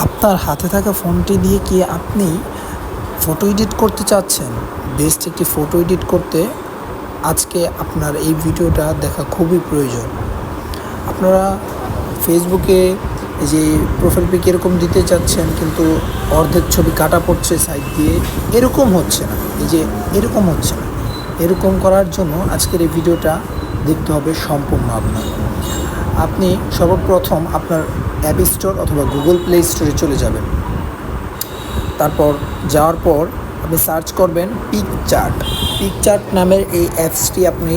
আপনার হাতে থাকা ফোনটি দিয়ে কি আপনি ফটো এডিট করতে চাচ্ছেন? বেস্ট একটি ফটো এডিট করতে আজকে আপনার এই ভিডিওটা দেখা খুবই প্রয়োজন। আপনারা ফেসবুকে এই যে প্রোফাইল পিক এরকম দিতে চাচ্ছেন, কিন্তু অর্ধেক ছবি কাটা পড়ছে সাইড দিয়ে, এরকম হচ্ছে না। এই যে এরকম হচ্ছে না, এরকম করার জন্য আজকের এই ভিডিওটা দেখতে হবে সম্পূর্ণ আপনার। আপনি সর্বপ্রথম আপনার অ্যাপ স্টোর অথবা গুগল প্লে স্টোরে চলে যাবেন। তারপর যাওয়ার পর আপনি সার্চ করবেন পিকচার্ট নামের এই অ্যাপসটি। আপনি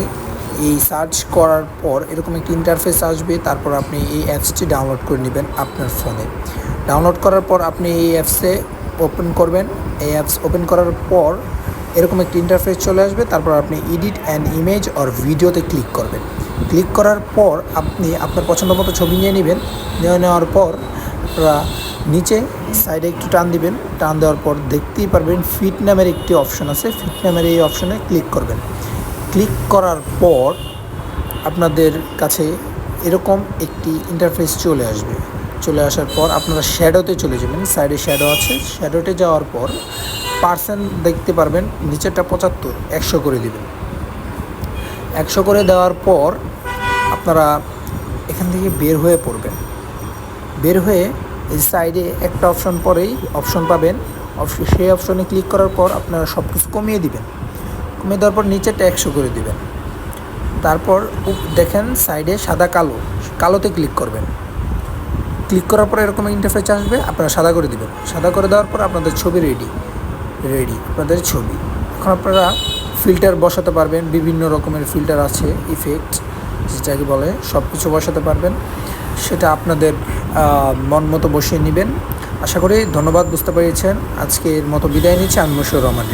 এই সার্চ করার পর এরকম একটি ইন্টারফেস আসবে। তারপর আপনি এই অ্যাপসটি ডাউনলোড করে নেবেন আপনার ফোনে। ডাউনলোড করার পর আপনি এই অ্যাপসে ওপেন করবেন। এই অ্যাপস ওপেন করার পর এরকম একটি ইন্টারফেস চলে আসবে। তারপর আপনি এডিট অ্যান ইমেজ অর ভিডিওতে ক্লিক করবেন। ক্লিক করার পর আপনি আপনার পছন্দ মতো ছবি নিয়ে নেবেন। নেওয়ার পর আপনারা নিচে সাইডে একটু টান দিবেন। টান দেওয়ার পর দেখতেই পারবেন ফিট নামের একটি অপশন আছে। ফিট নামের এই অপশনে ক্লিক করবেন। ক্লিক করার পর আপনাদের কাছে এরকম একটি ইন্টারফেস চলে আসবে। চলে আসার পর আপনারা শ্যাডোতে চলে যাবেন। সাইডে শ্যাডো আছে, শ্যাডোতে যাওয়ার পর পার্সেন্ট দেখতে পারবেন, নিচেরটা 75, 100 করে দিবেন। 100 করে দেওয়ার পর আপনারা এখান থেকে বের হয়ে পড়বেন। বের হয়ে এই সাইডে একটা অপশন পরেই অপশন পাবেন। সেই অপশনে ক্লিক করার পর আপনারা সব কিছু কমিয়ে দিবেন। কমিয়ে দেওয়ার পর নিচেরটা 100 করে দিবেন। তারপর দেখেন সাইডে সাদা কালোতে ক্লিক করবেন। ক্লিক করার পর এরকম ইন্টারফেস আসবে, আপনারা সাদা করে দিবেন। সাদা করে দেওয়ার পর আপনাদের ছবি রেডি আপনাদের ছবি। এখন আপনারা ফিল্টার বসাতে পারবেন। বিভিন্ন রকমের ফিল্টার আছে, ইফেক্ট যেটাকে বলে, সব কিছু বসাতে পারবেন। সেটা আপনাদের মন মতো বসিয়ে নেবেন। আশা করি ধন্যবাদ, বুঝতে পেরেছেন। আজকের মতো বিদায় নিচ্ছি। আমি মশিউর রহমান।